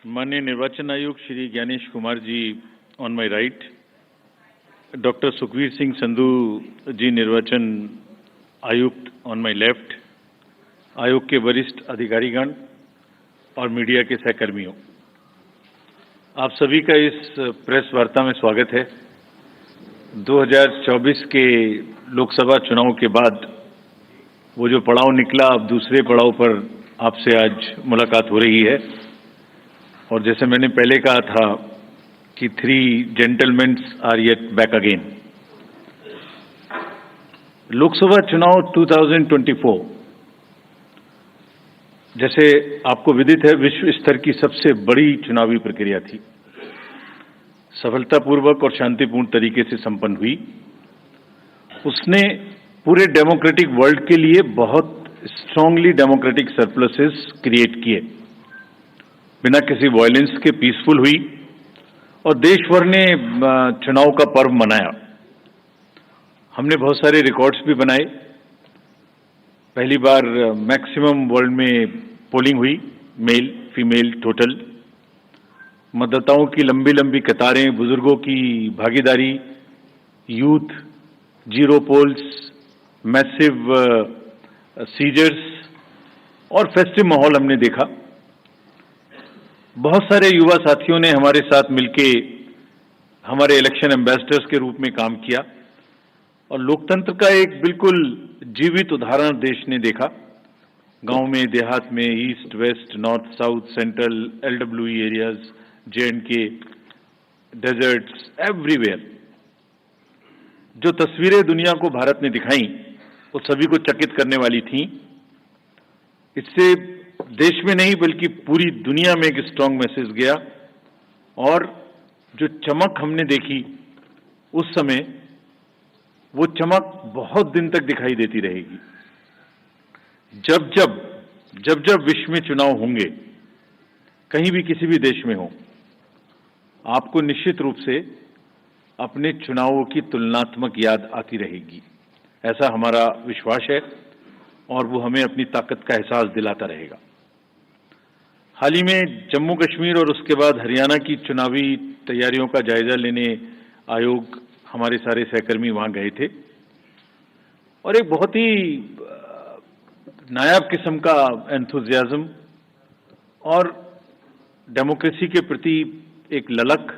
माननीय निर्वाचन आयुक्त Shri Gyanesh Kumar ji on my right, doctor Sukhbir Singh Sandhu ji निर्वाचन आयुक्त ऑन माय लेफ्ट, आयोग के वरिष्ठ अधिकारीगण और मीडिया के सहकर्मियों, आप सभी का इस प्रेस वार्ता में स्वागत है। 2024 के लोकसभा चुनाव के बाद वो जो पड़ाव निकला, अब दूसरे पड़ाव पर आपसे आज मुलाकात हो रही है। और जैसे मैंने पहले कहा था कि 3 gentlemen are yet back again. Lok Sabha चुनाव 2024 जैसे आपको विदित है, विश्व स्तर की सबसे बड़ी चुनावी प्रक्रिया थी। सफलतापूर्वक और शांतिपूर्ण तरीके से संपन्न हुई। उसने पूरे डेमोक्रेटिक वर्ल्ड के लिए बहुत स्ट्रांगली डेमोक्रेटिक सरप्लसेस क्रिएट किए, बिना किसी वायलेंस के पीसफुल हुई और देश भर ने चुनाव का पर्व मनाया। हमने बहुत सारे रिकॉर्ड्स भी बनाए। पहली बार मैक्सिमम वर्ल्ड में पोलिंग हुई, मेल फीमेल टोटल। मतदाताओं की लंबी लंबी कतारें, बुजुर्गों की भागीदारी, youth, zero polls, massive seizures और फेस्टिव माहौल हमने देखा। बहुत सारे युवा साथियों ने हमारे साथ मिलके हमारे इलेक्शन एम्बेसडर्स के रूप में काम किया और लोकतंत्र का एक बिल्कुल जीवित उदाहरण देश ने देखा। गांव में, देहात में, east west, north south, central, LWE areas, J&K, deserts, everywhere जो तस्वीरें दुनिया को भारत ने दिखाई, वो सभी को चकित करने वाली थी। इससे देश में नहीं बल्कि पूरी दुनिया में एक स्ट्रांग मैसेज गया और जो चमक हमने देखी उस समय, वो चमक बहुत दिन तक दिखाई देती रहेगी। जब जब विश्व में चुनाव होंगे, कहीं भी किसी भी देश में हो, आपको निश्चित रूप से अपने चुनावों की तुलनात्मक याद आती रहेगी। ऐसा हमारा विश्वास है और वो हमें अपनी ताकत का एहसास दिलाता रहेगा। हाल ही में जम्मू कश्मीर और उसके बाद हरियाणा की चुनावी तैयारियों का जायजा लेने आयोग, हमारे सारे सहकर्मी वहां गए थे और एक बहुत ही नायाब किस्म का एंथुजियाज्म और डेमोक्रेसी के प्रति एक ललक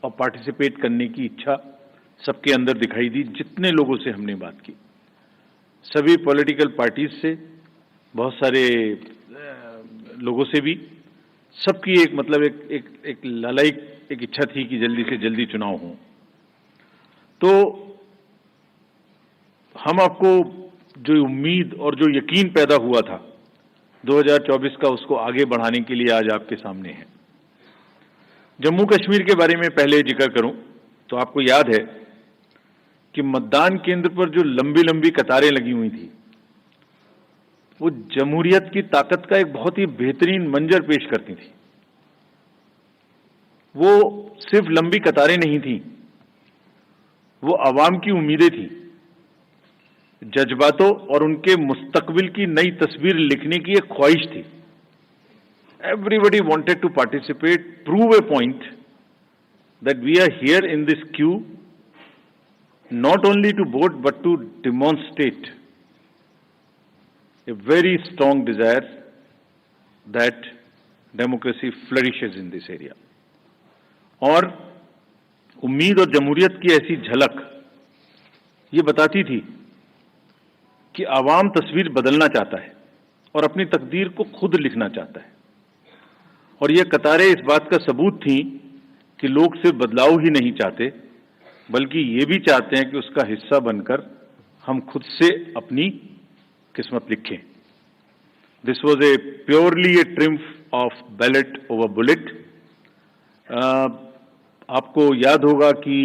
और पार्टिसिपेट करने की इच्छा सबके अंदर दिखाई दी। जितने लोगों से हमने बात की, सभी पॉलिटिकल पार्टीज से, बहुत सारे लोगों से भी, सबकी एक मतलब एक लालायिक एक इच्छा थी कि जल्दी से जल्दी चुनाव हो। तो हम आपको जो उम्मीद और जो यकीन पैदा हुआ था 2024 का, उसको आगे बढ़ाने के लिए आज आपके सामने है। जम्मू कश्मीर के बारे में पहले जिक्र करूं तो आपको याद है कि मतदान केंद्र पर जो लंबी लंबी कतारें लगी हुई थी, वो जमहूरियत की ताकत का एक बहुत ही बेहतरीन मंजर पेश करती थी। वो सिर्फ लंबी कतारें नहीं थी, वो आवाम की उम्मीदें थी, जज्बातों और उनके मुस्तकबिल की नई तस्वीर लिखने की एक ख्वाहिश थी। Everybody wanted to participate, prove a point that we are here in this queue not only to vote but to demonstrate a very strong desire that democracy flourishes in this area। और उम्मीद और जमहूरियत की ऐसी झलक ये बताती थी कि आवाम तस्वीर बदलना चाहता है और अपनी तकदीर को खुद लिखना चाहता है। और ये कतारें इस बात का सबूत थी कि लोग सिर्फ बदलाव ही नहीं चाहते, बल्कि ये भी चाहते हैं कि उसका हिस्सा बनकर हम खुद से अपनी किस्मत लिखें। This was a purely A triumph of ballot over bullet. आपको याद होगा कि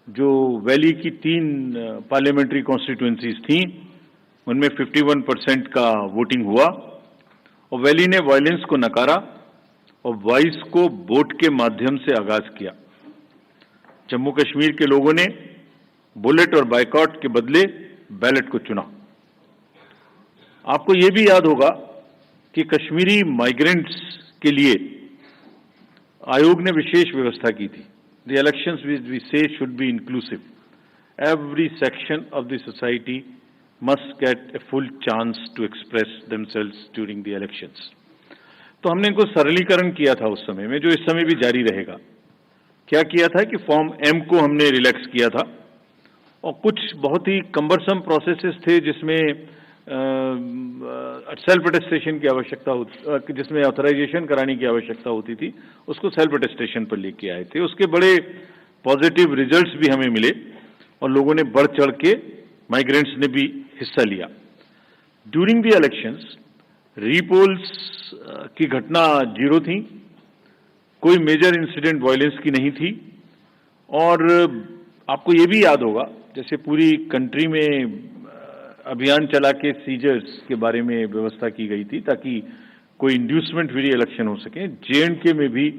जो वैली की 3 पार्लियामेंट्री कॉन्स्टिट्यूएंसीज थी, उनमें 51% का वोटिंग हुआ और वैली ने वायलेंस को नकारा और वॉइस को वोट के माध्यम से आगाज किया। जम्मू कश्मीर के लोगों ने बुलेट और बायकॉट के बदले बैलेट को चुना। आपको ये भी याद होगा कि कश्मीरी माइग्रेंट्स के लिए आयोग ने विशेष व्यवस्था की थी। The elections we say should be inclusive. Every section of the society must get a full chance to express themselves during the elections. तो हमने इनको सरलीकरण किया था उस समय में, जो इस समय भी जारी रहेगा। क्या किया था कि फॉर्म एम को हमने रिलैक्स किया था, और कुछ बहुत ही कम्बरसम प्रोसेसेस थे जिसमें सेल्फ अटेस्टेशन की आवश्यकता होती, जिसमें ऑथराइजेशन कराने की आवश्यकता होती थी, उसको सेल्फ अटेस्टेशन पर लेके आए थे। उसके बड़े पॉजिटिव रिजल्ट्स भी हमें मिले और लोगों ने बढ़ चढ़ के, माइग्रेंट्स ने भी हिस्सा लिया। ड्यूरिंग द इलेक्शंस रीपोल्स की घटना 0 थी, कोई मेजर इंसिडेंट वायलेंस की नहीं थी। और आपको ये भी याद होगा, जैसे पूरी कंट्री में अभियान चला के सीजर्स के बारे में व्यवस्था की गई थी ताकि कोई इंड्यूसमेंट फ्री इलेक्शन हो सके। JNK में भी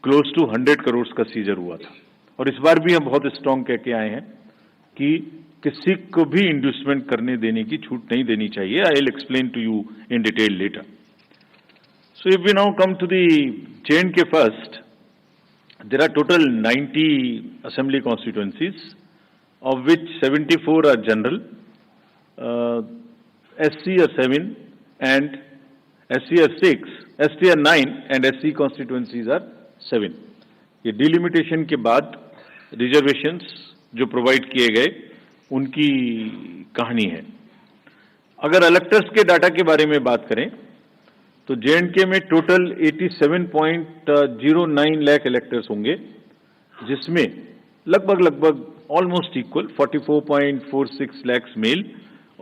क्लोज टू 100 करोड़ का सीजर हुआ था। और इस बार भी हम बहुत स्ट्रांग कह के आए हैं कि किसी को भी इंड्यूसमेंट करने देने की छूट नहीं देनी चाहिए। I will explain to you in detail later. So if we now come to the JNK first, there are total 90 assembly constituencies, of which 74 are general, SC are 7 and SC are 6, ST are 9 and SC constituencies are 7. ये delimitation के बाद reservations जो provide किए गए उनकी कहानी है। अगर इलेक्टर्स के डाटा के बारे में बात करें तो JNK में टोटल 87.09 लाख इलेक्टर्स होंगे, जिसमें लगभग ऑलमोस्ट इक्वल 44.46 लाख मेल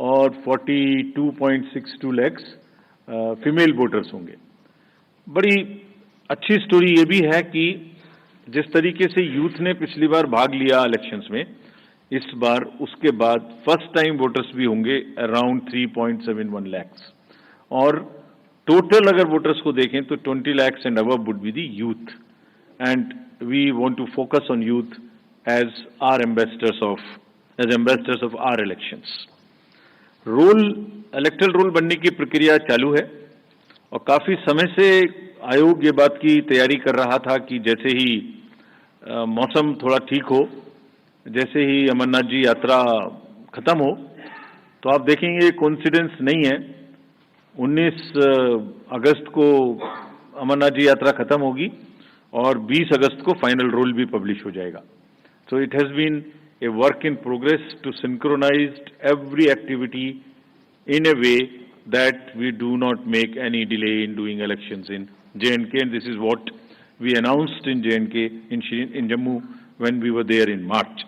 और 42.62 लाख फीमेल वोटर्स होंगे। बड़ी अच्छी स्टोरी ये भी है कि जिस तरीके से यूथ ने पिछली बार भाग लिया इलेक्शंस में, इस बार उसके बाद फर्स्ट टाइम वोटर्स भी होंगे अराउंड 3.71 लाख। और टोटल अगर वोटर्स को देखें तो 20 lakhs and above would be the youth, and we want to focus on youth as ambassadors of our elections. Electoral roll बनने की प्रक्रिया चालू है और काफी समय से आयोग ये बात की तैयारी कर रहा था कि जैसे ही मौसम थोड़ा ठीक हो, जैसे ही अमरनाथ जी यात्रा खत्म हो, तो आप देखेंगे कोइंसिडेंस नहीं है, 19 अगस्त को अमरनाथ जी यात्रा खत्म होगी और 20 अगस्त को फाइनल रोल भी पब्लिश हो जाएगा। So it has been a work in progress to synchronise every activity in a way that we do not make any delay in doing elections in JNK, and this is what we announced in JNK in Jammu when we were there in March.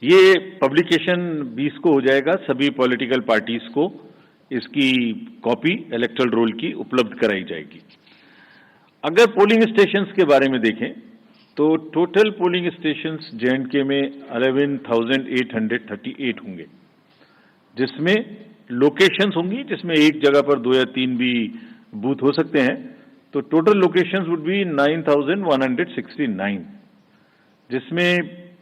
ये publication 20 को हो जाएगा, सभी political parties को इसकी copy electoral role की उपलब्ध कराई जाएगी। अगर पोलिंग स्टेशंस के बारे में देखें तो टोटल पोलिंग स्टेशंस JNK में 11,838 होंगे, जिसमें लोकेशंस होंगी, जिसमें एक जगह पर 2 या 3 भी बूथ हो सकते हैं। तो टोटल लोकेशंस वुड बी 9,169, जिसमें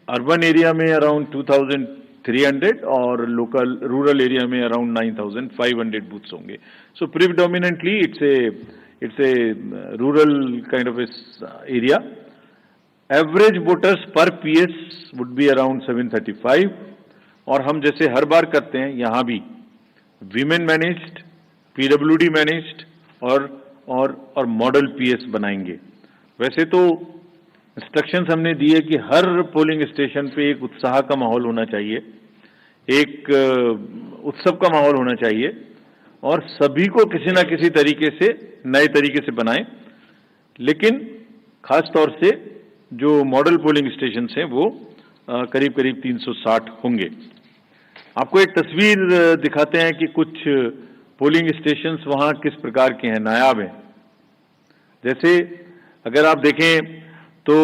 अर्बन एरिया में अराउंड 2,300 और रूरल एरिया में अराउंड 9,500 बूथ्स होंगे। So predominantly it's a rural kind of area. Average voters पर PS वुड बी अराउंड 735, और हम जैसे हर बार करते हैं यहाँ भी वीमेन मैनेज्ड, PWD मैनेज्ड और मॉडल PS बनाएंगे। वैसे तो इंस्ट्रक्शंस हमने दिए कि हर पोलिंग स्टेशन पे एक उत्साह का माहौल होना चाहिए, एक उत्सव का माहौल होना चाहिए, और सभी को किसी ना किसी तरीके से नए तरीके से बनाएं। लेकिन खास तौर से जो मॉडल पोलिंग स्टेशन हैं वो करीब 360 होंगे। आपको एक तस्वीर दिखाते हैं कि कुछ पोलिंग स्टेशंस वहां किस प्रकार के हैं, नायाब हैं। जैसे अगर आप देखें तो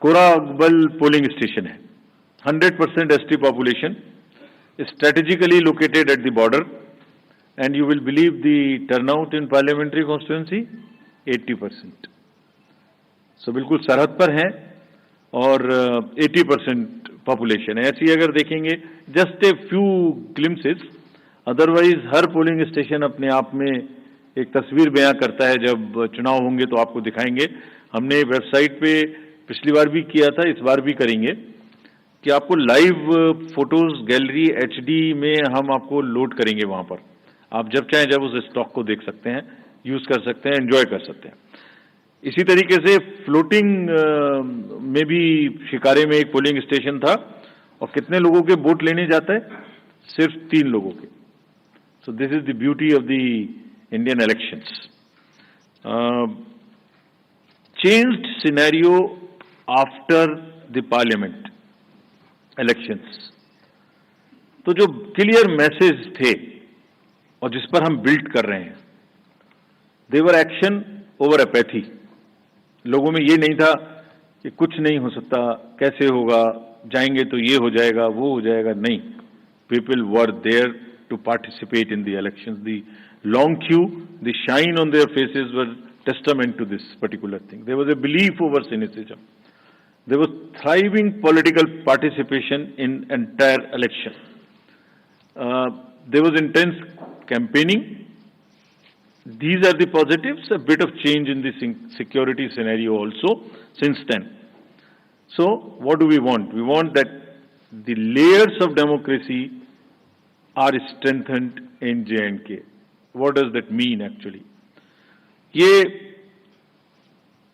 कोराबल पोलिंग स्टेशन है, 100% ST population, strategically located at the border, and you will believe the turnout in parliamentary constituency 80%। सो बिल्कुल सरहद पर है और 80% पॉपुलेशन है। ऐसी अगर देखेंगे just a few glimpses, otherwise her polling station अपने आप में एक तस्वीर बयां करता है। जब चुनाव होंगे तो आपको दिखाएंगे। हमने वेबसाइट पे पिछली बार भी किया था, इस बार भी करेंगे कि आपको लाइव फोटोज गैलरी HD में हम आपको लोड करेंगे। वहां पर आप जब चाहें जब उस स्टॉक को देख सकते हैं, यूज कर सकते हैं, एंजॉय कर सकते हैं। इसी तरीके से फ्लोटिंग में भी शिकारे में एक पोलिंग स्टेशन था, और कितने लोगों के वोट लेने जाता है? सिर्फ 3 लोगों के। So this is the beauty of the Indian elections. Changed scenario after the parliament elections. तो जो क्लियर मैसेज थे और जिस पर हम बिल्ड कर रहे हैं, देवर एक्शन ओवर अपैथी। लोगों में ये नहीं था कि कुछ नहीं हो सकता, कैसे होगा, जाएंगे तो ये हो जाएगा, वो हो जाएगा। नहीं, people were there to participate in the elections. The long queue, the shine on their faces were testament to this particular thing. There was a belief over cynicism. There was thriving political participation in entire election. There was intense campaigning. These are the positives. A bit of change in the security scenario also since then. So, what do we want? We want that the layers of democracy are strengthened in J&K. What does that mean actually? ये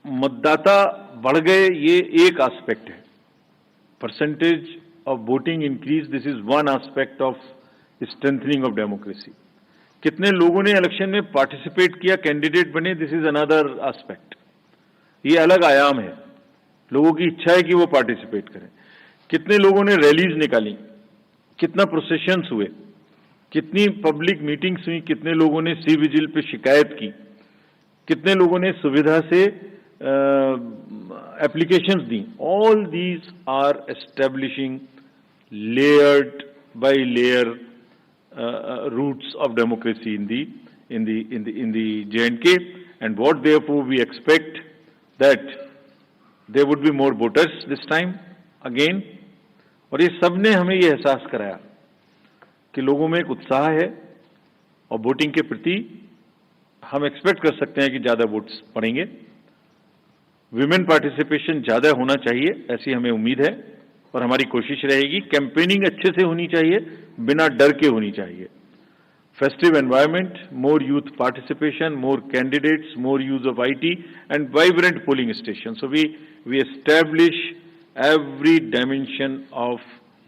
मतदाता बढ़ गए, ये एक aspect है। Percentage of voting increase, this is one aspect of strengthening of democracy. कितने लोगों ने इलेक्शन में पार्टिसिपेट किया, कैंडिडेट बने, दिस इज अनदर एस्पेक्ट। ये अलग आयाम है। लोगों की इच्छा है कि वो पार्टिसिपेट करें। कितने लोगों ने रैलीज निकाली, कितना प्रोसेशंस हुए, कितनी पब्लिक मीटिंग्स हुई, कितने लोगों ने सी विजिल पे शिकायत की, कितने लोगों ने सुविधा से applications the. All these are establishing layered by layer roots of democracy in the J&K, and what therefore we expect that there would be more voters this time again। और ये सब ने हमें ये एहसास कराया कि लोगों में एक उत्साह है और वोटिंग के प्रति हम एक्सपेक्ट कर सकते हैं कि ज्यादा वोट्स पड़ेंगे। विमेन पार्टिसिपेशन ज्यादा होना चाहिए, ऐसी हमें उम्मीद है और हमारी कोशिश रहेगी। कैंपेनिंग अच्छे से होनी चाहिए, बिना डर के होनी चाहिए। Festive environment, more youth participation, more candidates, more use of IT and vibrant polling station. So we establish every dimension of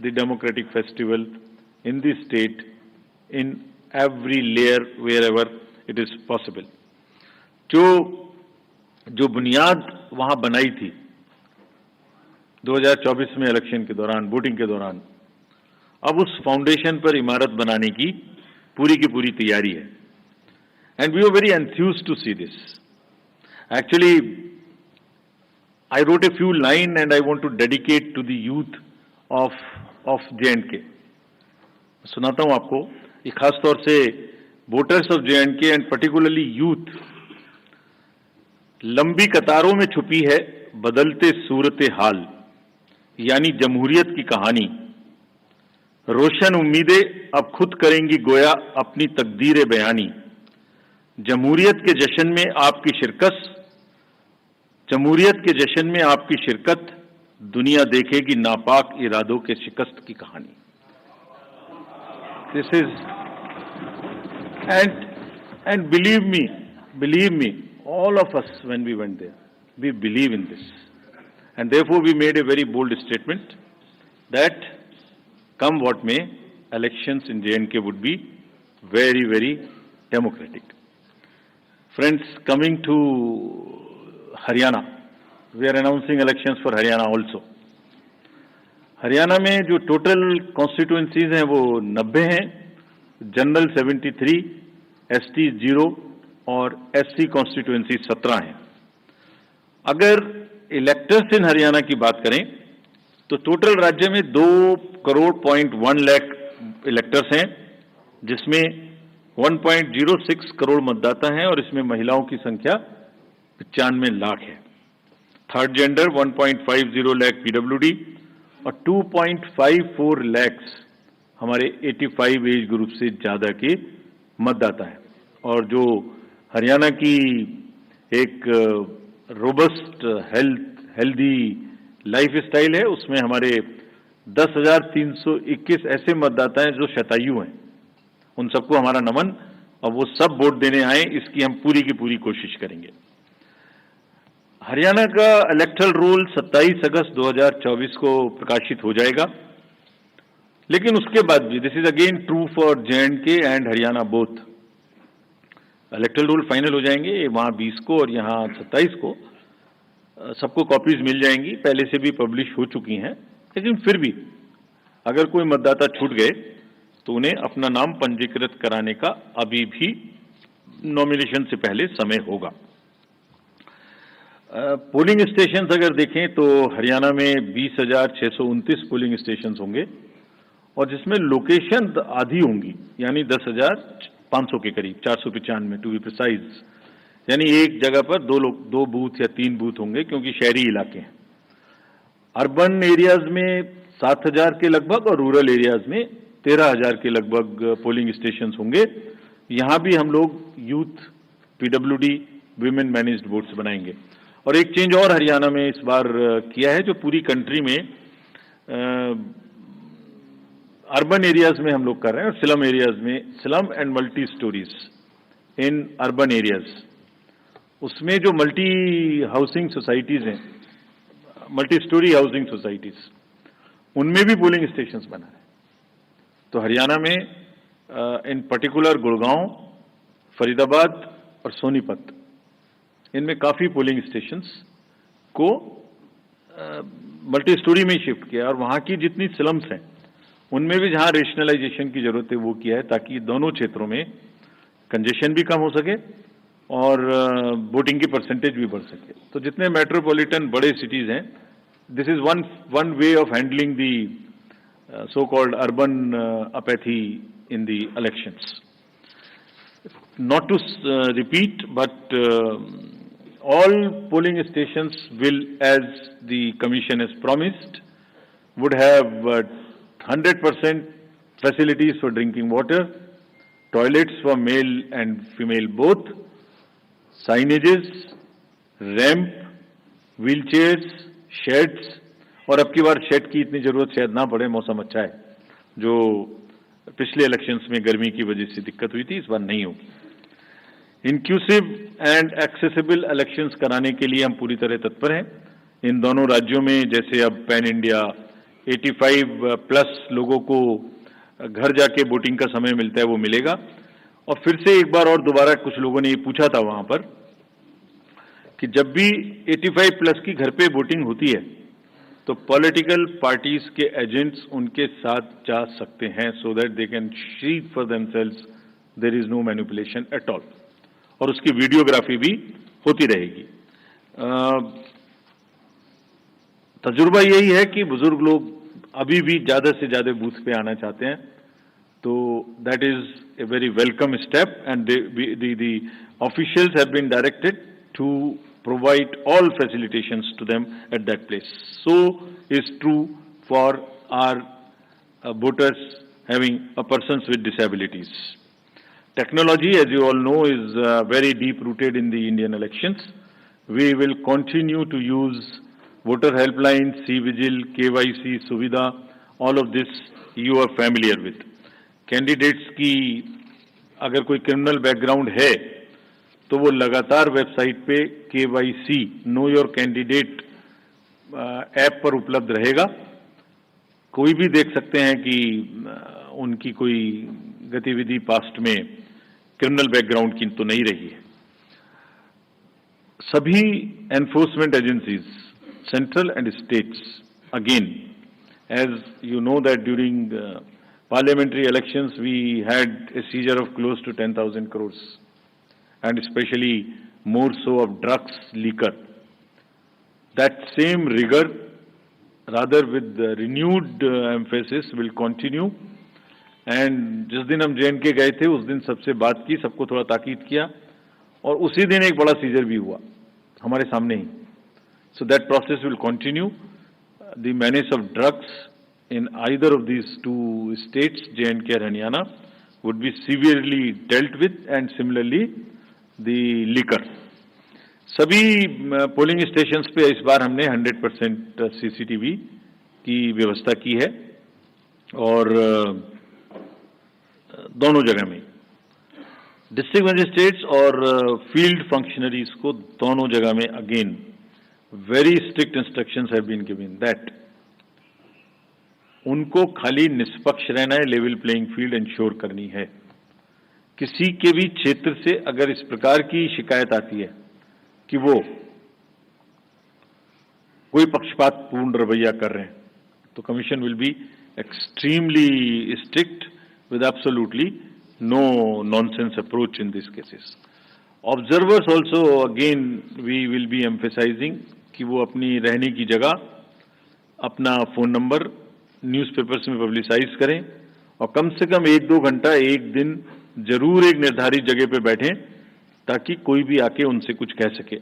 the democratic festival in the state, in every layer wherever it is possible। जो बुनियाद वहां बनाई थी 2024 में election के दौरान, voting के दौरान, अब उस फाउंडेशन पर इमारत बनाने की पूरी तैयारी है। And we are very enthused to see this. Actually I wrote a few lines and I want to dedicate to the youth of J&K। सुनाता हूं आपको, ये खास तौर से voters of J&K and particularly youth. लंबी कतारों में छुपी है बदलते सूरत हाल, यानी जमहूरियत की कहानी। रोशन उम्मीदें अब खुद करेंगी गोया अपनी तकदीर बयानी। जमहूरियत के जश्न में आपकी शिरकत, जमहूरियत के जश्न में आपकी शिरकत, दुनिया देखेगी नापाक इरादों के शिकस्त की कहानी। This is and believe me all of us when we went there, we believe in this, and therefore we made a very bold statement that come what may, elections in J&K would be very democratic। Friends, coming to Haryana, we are announcing elections for Haryana also। Haryana में जो total constituencies हैं वो 90 हैं, general 73, ST 0 और SC constituency 17 हैं। अगर electors इन हरियाणा की बात करें तो टोटल राज्य में 2.1 लाख इलेक्टर्स हैं, जिसमें 1.06 करोड़ मतदाता हैं और इसमें महिलाओं की संख्या 95 लाख है। थर्ड जेंडर 1.50 लाख PWD और 2.54 लाख हमारे 85 एज ग्रुप से ज्यादा के मतदाता हैं। और जो हरियाणा की एक रोबस्ट हेल्दी लाइफ स्टाइल है, उसमें हमारे 10,321 ऐसे मतदाता हैं जो शतायु हैं। उन सबको हमारा नमन, और वो सब वोट देने आए, इसकी हम पूरी की पूरी कोशिश करेंगे। हरियाणा का इलेक्टरल रोल 27 अगस्त 2024 को प्रकाशित हो जाएगा, लेकिन उसके बाद भी this is again true for J&K and Haryana both. Electoral roll final हो जाएंगे, वहां 20 को और यहाँ 27 को। सबको कॉपीज मिल जाएंगी, पहले से भी पब्लिश हो चुकी हैं, लेकिन फिर भी अगर कोई मतदाता छूट गए तो उन्हें अपना नाम पंजीकृत कराने का अभी भी नॉमिनेशन से पहले समय होगा। पोलिंग स्टेशन अगर देखें तो हरियाणा में 20,629 पोलिंग स्टेशन होंगे, और जिसमें लोकेशन आधी होंगी, यानी 10,500 के करीब, 495 टू बी प्रिसाइज। यानी एक जगह पर दो बूथ या 3 बूथ होंगे, क्योंकि शहरी इलाके हैं। अर्बन एरियाज में 7,000 के लगभग और रूरल एरियाज में 13,000 के लगभग पोलिंग स्टेशन होंगे। यहां भी हम लोग youth, PWD, women managed votes बनाएंगे। और एक चेंज और हरियाणा में इस बार किया है, जो पूरी कंट्री में अर्बन एरियाज में हम लोग कर रहे हैं, और स्लम एरियाज में, slum and multi stories in urban areas, उसमें जो मल्टी हाउसिंग सोसाइटीज हैं, मल्टी स्टोरी हाउसिंग सोसाइटीज, उनमें भी पोलिंग स्टेशंस बना है। तो हरियाणा में इन पर्टिकुलर गुड़गांव, फरीदाबाद और सोनीपत, इनमें काफी पोलिंग स्टेशंस को मल्टी स्टोरी में शिफ्ट किया, और वहां की जितनी स्लम्स हैं उनमें भी जहां रेशनलाइजेशन की जरूरत है वो किया है, ताकि दोनों क्षेत्रों में कंजेशन भी कम हो सके और वोटिंग की परसेंटेज भी बढ़ सके। तो जितने मेट्रोपॉलिटन बड़े सिटीज हैं, this is one way of handling the so called urban apathy in the elections. Not to repeat, but all polling stations will, as the commission has promised, would have 100% facilities for drinking water, toilets for male and female both, signages, ramp, wheelchairs, sheds, और अब की बार shade की इतनी जरूरत शायद ना पड़े, मौसम अच्छा है, जो पिछले इलेक्शंस में गर्मी की वजह से दिक्कत हुई थी, इस बार नहीं होगी। इंक्लूसिव एंड एक्सेसिबल इलेक्शंस कराने के लिए हम पूरी तरह तत्पर हैं। इन दोनों राज्यों में जैसे अब पैन इंडिया 85+ लोगों को घर जाके वोटिंग का समय मिलता है, वो मिलेगा। और फिर से एक बार और दोबारा कुछ लोगों ने ये पूछा था वहां पर कि जब भी 85+ की घर पे वोटिंग होती है तो पॉलिटिकल पार्टीज के एजेंट्स उनके साथ जा सकते हैं, so that they can see for themselves there is no manipulation at all, और उसकी वीडियोग्राफी भी होती रहेगी। तजुर्बा यही है कि बुजुर्ग लोग अभी भी ज्यादा से ज्यादा बूथ पे आना चाहते हैं, तो that is a very welcome step, and the officials have been directed to provide all facilitations to them at that place. So is true for our voters having persons with disabilities. Technology, as you all know, is very deep rooted in the Indian elections. We will continue to use voter helpline, C-Vigil, KYC, Suvidha, all of this you are familiar with. Candidates की अगर कोई criminal background है तो वो लगातार website पे KYC know your candidate app पर उपलब्ध रहेगा। कोई भी देख सकते हैं कि उनकी कोई गतिविधि पास्ट में क्रिमिनल बैकग्राउंड की तो नहीं रही है। सभी enforcement agencies, central and states, again as you know that during parliamentary elections we had a seizure of close to 10,000 crores, and especially more so of drugs, liquor. That same rigor, rather with the renewed emphasis, will continue. And जिस दिन हम J&K गए थे उस दिन सबसे बात की, सबको थोड़ा ताकीद किया, और उसी दिन एक बड़ा सीजर भी हुआ हमारे सामने ही। So that process will continue. The menace of drugs in either of these two states, J&K and Haryana, would be severely dealt with, and similarly the liquor. सभी पोलिंग स्टेशंस पे इस बार हमने 100% सीसीटीवी की व्यवस्था की है और दोनों जगह में डिस्ट्रिक्ट मजिस्ट्रेट्स और फील्ड फंक्शनरीज को दोनों जगह में again very strict instructions have been given that उनको खाली निष्पक्ष रहना है, लेवल प्लेइंग फील्ड इंश्योर करनी है। किसी के भी क्षेत्र से अगर इस प्रकार की शिकायत आती है कि वो कोई पक्षपातपूर्ण रवैया कर रहे हैं, तो commission will be extremely strict with absolutely no nonsense approach in these cases. Observers also again we will be emphasizing कि वो अपनी रहने की जगह, अपना फोन नंबर न्यूज़पेपर्स में पब्लिसाइज करें और कम से कम 1-2 घंटा एक दिन जरूर एक निर्धारित जगह पे बैठें ताकि कोई भी आके उनसे कुछ कह सके।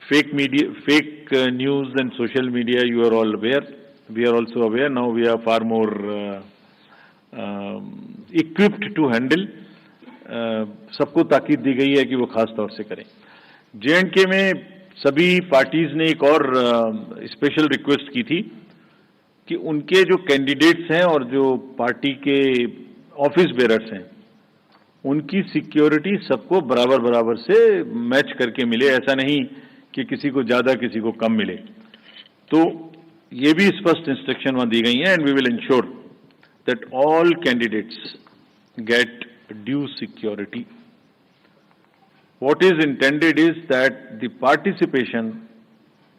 Fake media, fake news and social media, you are all aware, we are also aware, now we are far more equipped to handle. सबको ताकीद दी गई है कि वो खास तौर से करें। J&K में सभी पार्टीज ने एक और स्पेशल रिक्वेस्ट की थी कि उनके जो कैंडिडेट्स हैं और जो पार्टी के ऑफिस बेरर्स हैं उनकी सिक्योरिटी सबको बराबर बराबर से मैच करके मिले, ऐसा नहीं कि किसी को ज्यादा किसी को कम मिले। तो ये भी स्पष्ट इंस्ट्रक्शन वहां दी गई हैं and we will ensure that all candidates get due security. What is intended is that the participation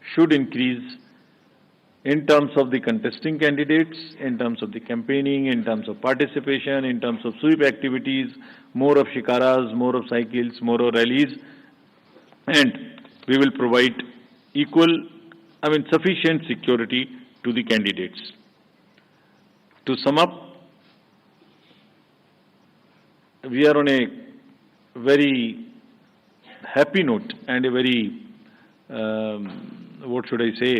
should increase in terms of the contesting candidates, in terms of the campaigning, in terms of participation, in terms of sweep activities, more of shikaras, more of cycles, more of rallies, and we will provide sufficient security to the candidates. To sum up, we are on a very happy note and a very, what should I say,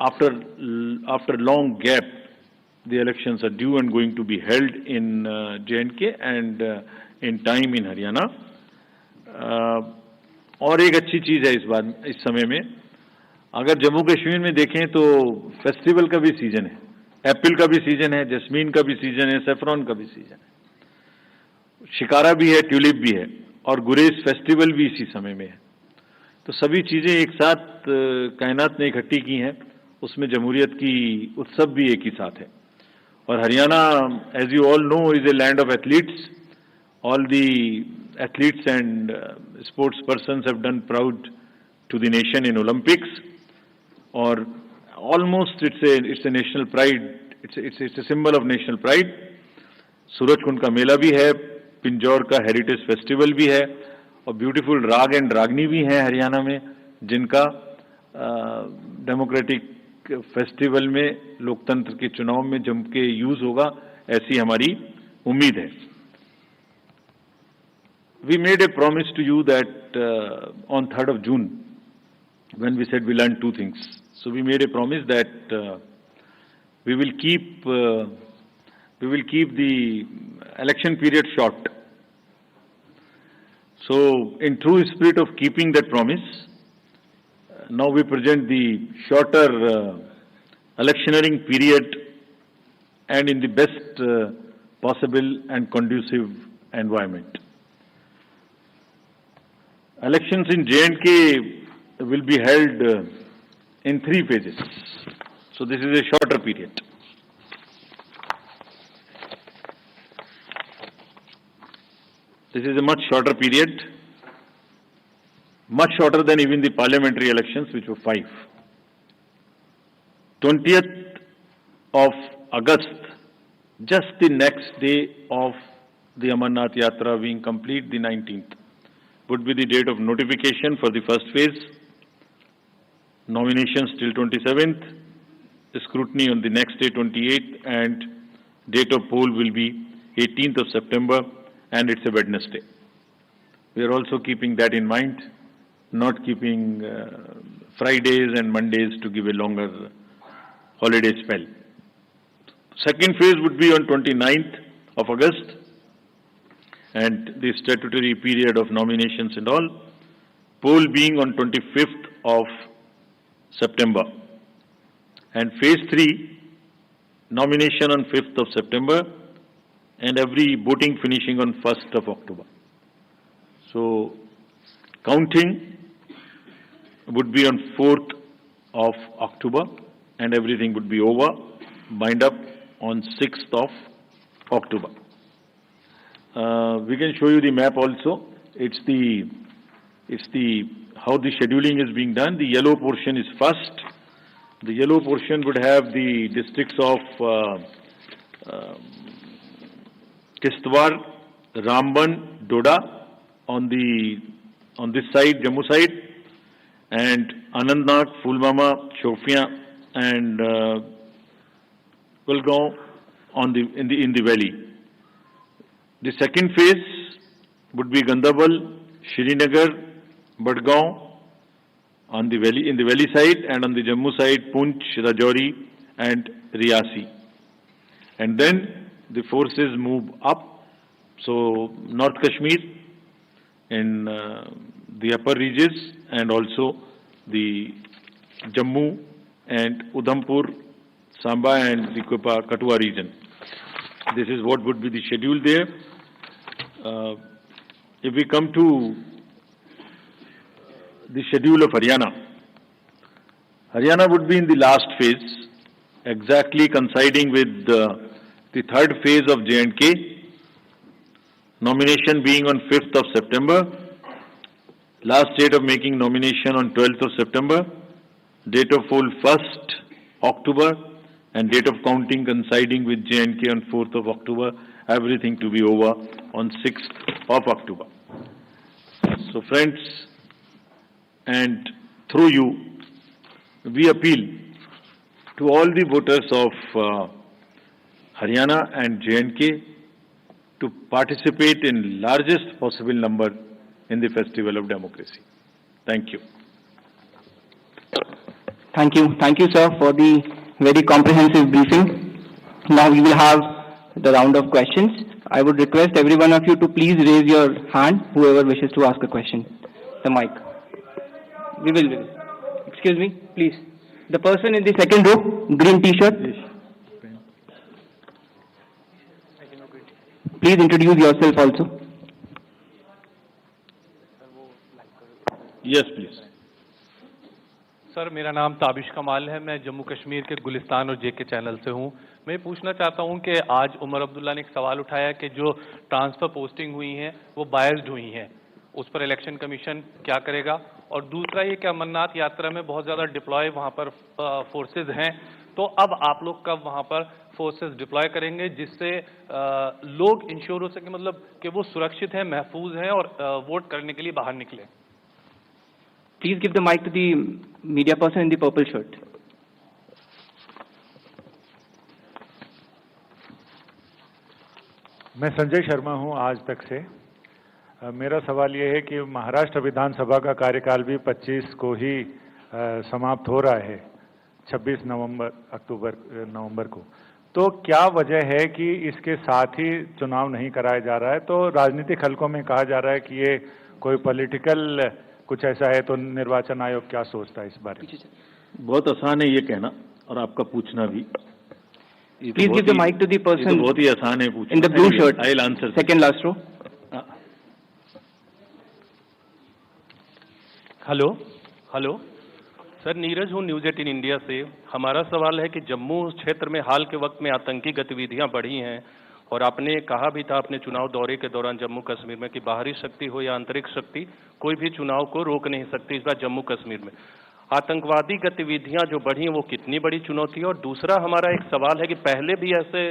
after long gap, the elections are due and going to be held in J&K and in time in Haryana. और एक अच्छी चीज है इस समय में, अगर जम्मू कश्मीर में देखें तो फेस्टिवल का भी सीजन है, एप्पल का भी सीजन है, जैस्मीन का भी सीजन है, सेफ्रॉन का भी सीजन है, शिकारा भी है, ट्यूलिप भी है और गुरेज फेस्टिवल भी इसी समय में है। तो सभी चीजें एक साथ कायनात ने इकट्ठी की हैं, उसमें जमहूरियत की उत्सव भी एक ही साथ है। और Haryana, as you all know, is a land of athletes. All the athletes and sports persons have done proud to the nation in Olympics और almost it's a national pride, it's a symbol of national pride। Surajkund का मेला भी है, पिंजौर का heritage festival भी है और beautiful राग and रागनी भी हैं हरियाणा में, जिनका डेमोक्रेटिक फेस्टिवल में, लोकतंत्र के चुनाव में जम के यूज होगा, ऐसी हमारी उम्मीद है। We made a promise to you that on 3rd of June, when we said we learned 2 things. So we made a promise that we will keep the election period short. So in true spirit of keeping that promise, now we present the shorter electioneering period and in the best possible and conducive environment. Elections in J&K will be held in 3 phases. So this is a shorter period. This is a much shorter period, much shorter than even the parliamentary elections, which were 5. 20th of August, just the next day of the Amarnath Yatra being complete, the 19th, would be the date of notification for the first phase. Nominations till 27th, scrutiny on the next day 28th, and date of poll will be 18th of September, and it's a Wednesday. We are also keeping that in mind, not keeping Fridays and Mondays to give a longer holiday spell. Second phase would be on 29th of August, and the statutory period of nominations and all, poll being on 25th of September, and phase 3 nomination on 5th of September, and every voting finishing on 1st of October. So counting would be on 4th of October, and everything would be over, bind up on 6th of October. We can show you the map also. It's the how the scheduling is being done. The yellow portion is first. The yellow portion would have the districts of Kishtwar, Ramban, Doda on this side, Jammu side, and Anantnag, Pulwama, Shopian, and Kulgaon in the valley. The second phase would be Gandarbal, Srinagar, Badgaon on the valley, in the valley side, and on the Jammu side, Poonch, Rajouri, and Riyasi. And then the forces move up. So North Kashmir in the upper regions, and also the Jammu and Udhampur, Samba, and the Kathua region. This is what would be the schedule there. If we come to the schedule of Haryana, Haryana would be in the last phase, exactly coinciding with the third phase of J&K, nomination being on 5th of September, last date of making nomination on 12th of September, date of poll 1st October, and date of counting coinciding with J&K on 4th of October, everything to be over on 6th of October. So friends, and through you, we appeal to all the voters of Haryana and J&K to participate in largest possible number in the festival of democracy. Thank you. Thank you. Thank you, sir, for the very comprehensive briefing. Now we will have the round of questions. I would request every one of you to please raise your hand, whoever wishes to ask a question. The mic. We will. Excuse me, please. The person in the second row, green t-shirt. Please introduce yourself also. Yes, please. Sir, मेरा नाम ताबिश कमाल है। मैं जम्मू कश्मीर के गुलिस्तान और जेके channel से हूं। मैं पूछना चाहता हूं कि आज उमर अब्दुल्ला ने एक सवाल उठाया कि जो ट्रांसफर पोस्टिंग हुई हैं वो बायस्ड हुई हैं, उस पर इलेक्शन कमीशन क्या करेगा? और दूसरा ये कि अमरनाथ यात्रा में बहुत ज़्यादा डिप्लॉय वहां पर फोर्सेज हैं, तो अब आप लोग कब वहां पर फोर्सेज डिप्लॉय करेंगे जिससे लोग इंश्योर हो सके, मतलब कि वो सुरक्षित हैं, महफूज हैं और वोट करने के लिए बाहर निकले? Please give the mic to the media person in the purple shirt. मैं संजय शर्मा हूं आज तक से। मेरा सवाल ये है कि महाराष्ट्र विधानसभा का कार्यकाल भी 25 को ही समाप्त हो रहा है, 26 नवंबर को। तो क्या वजह है कि इसके साथ ही चुनाव नहीं कराया जा रहा है? तो राजनीतिक हलकों में कहा जा रहा है कि ये कोई पॉलिटिकल कुछ ऐसा है, तो निर्वाचन आयोग क्या सोचता है इस बारे में? बहुत आसान है ये कहना और आपका पूछना भी। Please give the mic to the person बहुत ही आसान है पूछना। in the blue shirt. I'll answer. Second last row. Hello sir, Neeraj हूँ, न्यूज़ 18 इंडिया से। हमारा सवाल है कि जम्मू क्षेत्र में हाल के वक्त में आतंकी गतिविधियां बढ़ी हैं, और आपने कहा भी था अपने चुनाव दौरे के दौरान जम्मू कश्मीर में कि बाहरी शक्ति हो या आंतरिक शक्ति, कोई भी चुनाव को रोक नहीं सकती। इस बार जम्मू कश्मीर में आतंकवादी गतिविधियां जो बढ़ी हैं वो कितनी बड़ी चुनौती है? और दूसरा हमारा एक सवाल है कि पहले भी ऐसे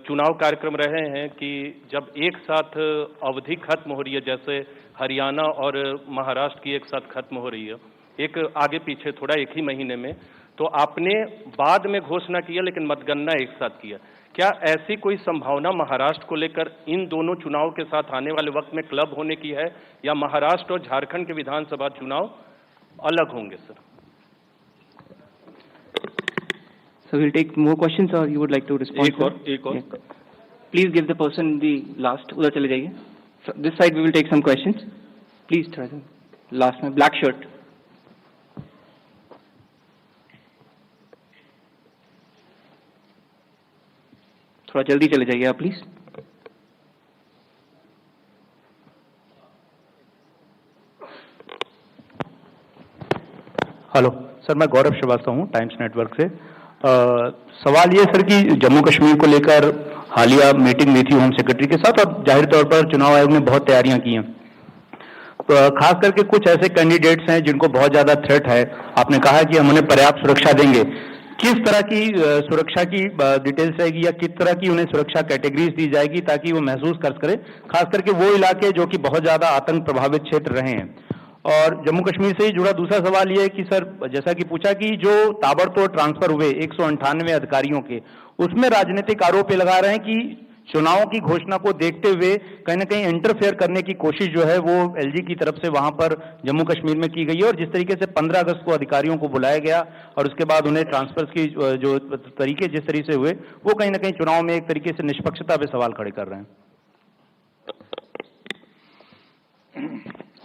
चुनाव कार्यक्रम रहे हैं कि जब एक साथ अवधि खत्म हो रही है, जैसे हरियाणा और महाराष्ट्र की एक साथ खत्म हो रही है, एक आगे पीछे थोड़ा एक ही महीने में, तो आपने बाद में घोषणा किया लेकिन मतगणना एक साथ किया। क्या ऐसी कोई संभावना महाराष्ट्र को लेकर इन दोनों चुनाव के साथ आने वाले वक्त में क्लब होने की है, या महाराष्ट्र और झारखंड के विधानसभा चुनाव अलग होंगे sir? So we'll take more questions, or you would like to respond? एक और। Please give the person the last. उधर चले जाइए. This side we will take some questions. Please try them. Last में black shirt. थोड़ा जल्दी चले जाइए आप प्लीज. हेलो सर, मैं गौरव श्रीवास्तव हूँ टाइम्स नेटवर्क से. सवाल ये सर कि जम्मू कश्मीर को लेकर हालिया मीटिंग हुई थी होम सेक्रेटरी के साथ और जाहिर तौर पर चुनाव आयोग ने बहुत तैयारियां की हैं. खास करके कुछ ऐसे कैंडिडेट्स हैं जिनको बहुत ज्यादा थ्रेट है. आपने कहा कि हम उन्हें पर्याप्त सुरक्षा देंगे. किस तरह की सुरक्षा की डिटेल्स रहेगी या किस तरह की उन्हें सुरक्षा कैटेगरीज दी जाएगी ताकि वो महसूस कर सके, खास करके वो इलाके जो कि बहुत ज्यादा आतंक प्रभावित क्षेत्र रहे हैं. और जम्मू कश्मीर से ही जुड़ा दूसरा सवाल ये है कि सर, जैसा कि पूछा कि जो ताबड़तोड़ ट्रांसफर हुए 198 अधिकारियों के, उसमें राजनीतिक आरोप ये लगा रहे हैं कि चुनावों की घोषणा को देखते हुए कहीं न कहीं इंटरफेयर करने की कोशिश जो है वो एलजी की तरफ से वहां पर जम्मू कश्मीर में की गई है. और जिस तरीके से 15 अगस्त को अधिकारियों को बुलाया गया और उसके बाद उन्हें ट्रांसफर्स की जो तरीके जिस तरीके से हुए, वो कहीं न कहीं चुनाव में एक तरीके से निष्पक्षता पे सवाल खड़े कर रहे हैं.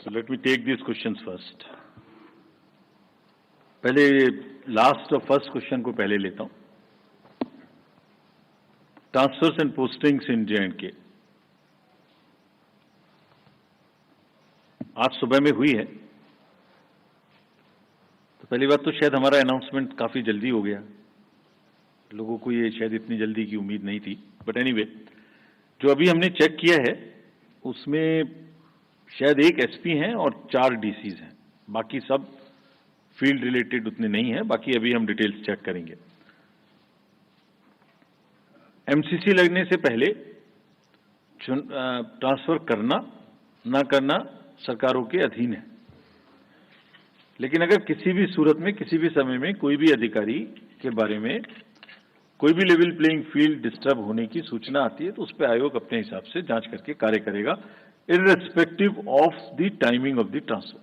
So let me take these questions first. पहले लास्ट और फर्स्ट क्वेश्चन को पहले लेता हूं. Transfers and postings in J&K आज सुबह में हुई है. तो पहली बात तो शायद हमारा अनाउंसमेंट काफी जल्दी हो गया. लोगों को ये शायद इतनी जल्दी की उम्मीद नहीं थी. बट एनीवे, जो अभी हमने चेक किया है उसमें शायद एक एसपी हैं और 4 डीसीज हैं. बाकी सब फील्ड रिलेटेड उतने नहीं है. बाकी अभी हम डिटेल्स चेक करेंगे. एमसीसी लगने से पहले ट्रांसफर करना ना करना सरकारों के अधीन है. लेकिन अगर किसी भी सूरत में किसी भी समय में कोई भी अधिकारी के बारे में कोई भी लेवल प्लेइंग फील्ड डिस्टर्ब होने की सूचना आती है तो उस पर आयोग अपने हिसाब से जांच करके कार्य करेगा, irrespective of the timing of the transfer.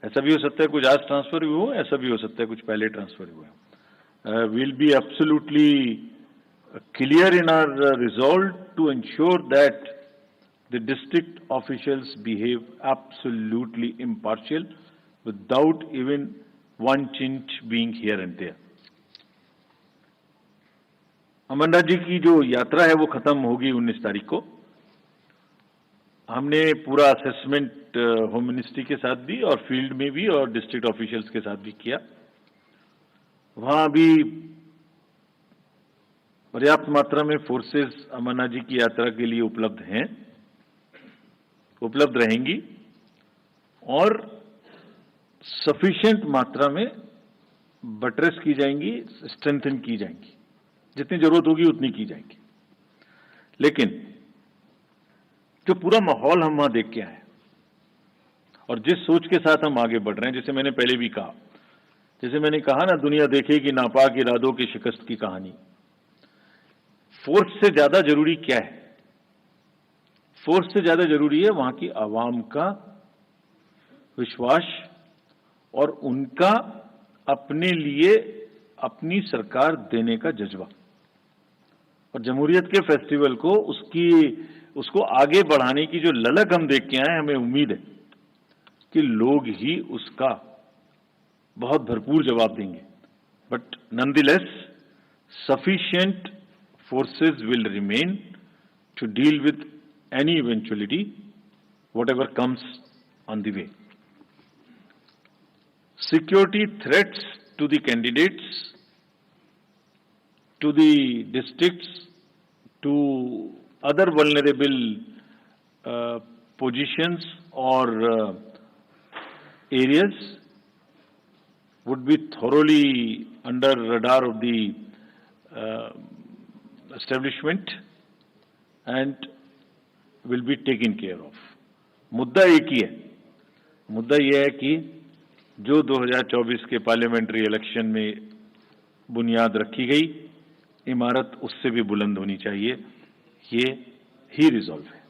ऐसा भी हो सकता है कुछ आज ट्रांसफर हुए हो, ऐसा भी हो सकता है कुछ पहले ट्रांसफर हुए हो. We'll be absolutely clear in our resolve to ensure that the district officials behave absolutely impartial without even one chinch being here and there. Amarnath ji की जो यात्रा है वो खत्म होगी 19 तारीख को. हमने पूरा असेसमेंट होम मिनिस्ट्री के साथ भी और फील्ड में भी और डिस्ट्रिक्ट ऑफिशियल्स के साथ भी किया. वहां भी पर्याप्त मात्रा में फोर्सेस अमरनाथ जी की यात्रा के लिए उपलब्ध हैं, उपलब्ध रहेंगी और सफिशिएंट मात्रा में बटरेस की जाएंगी, स्ट्रेंथन की जाएंगी. जितनी जरूरत होगी उतनी की जाएंगी. लेकिन जो पूरा माहौल हम वहां देख के आए और जिस सोच के साथ हम आगे बढ़ रहे हैं, जैसे मैंने पहले भी कहा, जैसे मैंने कहा ना, दुनिया देखेगी नापाक इरादों की शिकस्त की कहानी. फोर्स से ज्यादा जरूरी क्या है? फोर्स से ज्यादा जरूरी है वहां की आवाम का विश्वास और उनका अपने लिए अपनी सरकार देने का जज्बा. और जमहूरियत के फेस्टिवल को उसको आगे बढ़ाने की जो ललक हम देख के आए, हमें उम्मीद है कि लोग ही उसका बहुत भरपूर जवाब देंगे. But nonetheless sufficient forces will remain to deal with any eventuality, whatever comes on the way. Security threats to the candidates, to the districts, to other vulnerable positions or areas would be thoroughly under radar of the establishment and will be taken care of. मुद्दा एक ही है. मुद्दा यह है कि जो 2024 के parliamentary election में बुनियाद रखी गई, इमारत उससे भी बुलंद होनी चाहिए. ये ही रिजॉल्व है.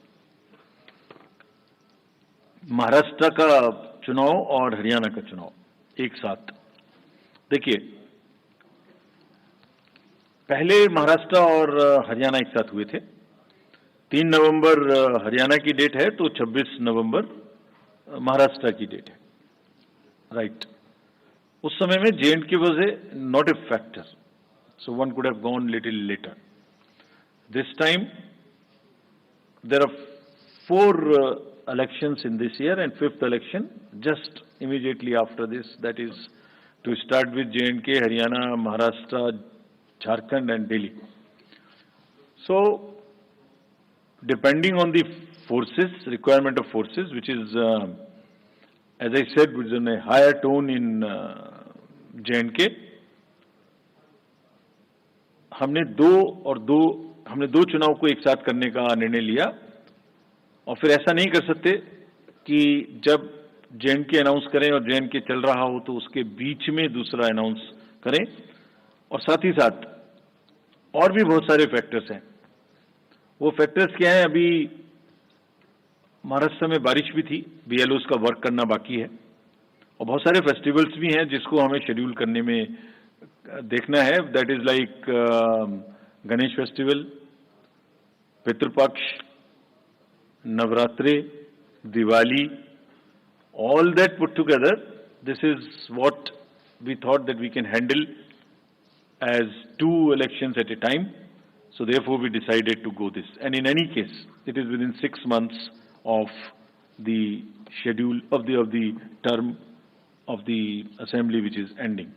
महाराष्ट्र का चुनाव और हरियाणा का चुनाव एक साथ देखिए. पहले महाराष्ट्र और हरियाणा एक साथ हुए थे 3 नवंबर हरियाणा की डेट है, तो 26 नवंबर महाराष्ट्र की डेट है, राइट। उस समय में J&K was not a factor, so one could have gone little later. This time there are 4 elections in this year and 5th election just immediately after this, that is to start with J&K, Haryana, Maharashtra, Jharkhand and Delhi. So depending on the forces, requirement of forces, which is as I said, was in a higher tone in J&K, हमने दो चुनाव को एक साथ करने का निर्णय लिया, और फिर ऐसा नहीं कर सकते कि जब J&K अनाउंस करें और J&K चल रहा हो तो उसके बीच में दूसरा अनाउंस करें। और साथ ही साथ और भी बहुत सारे फैक्टर्स हैं। वो फैक्टर्स क्या हैं? अभी महाराष्ट्र में बारिश भी थी, BLOs का वर्क करना बाकी है, और बहुत सारे फेस्टिवल्स भी हैं जिसको हमें शेड्यूल करने में देखना है। That is like Ganesh festival, Pitrupaksha, Navratri, Diwali, all that put together, this is what we thought that we can handle as 2 elections at a time. So therefore we decided to go this. And in any case, it is within 6 months of the schedule of the term of the assembly which is ending.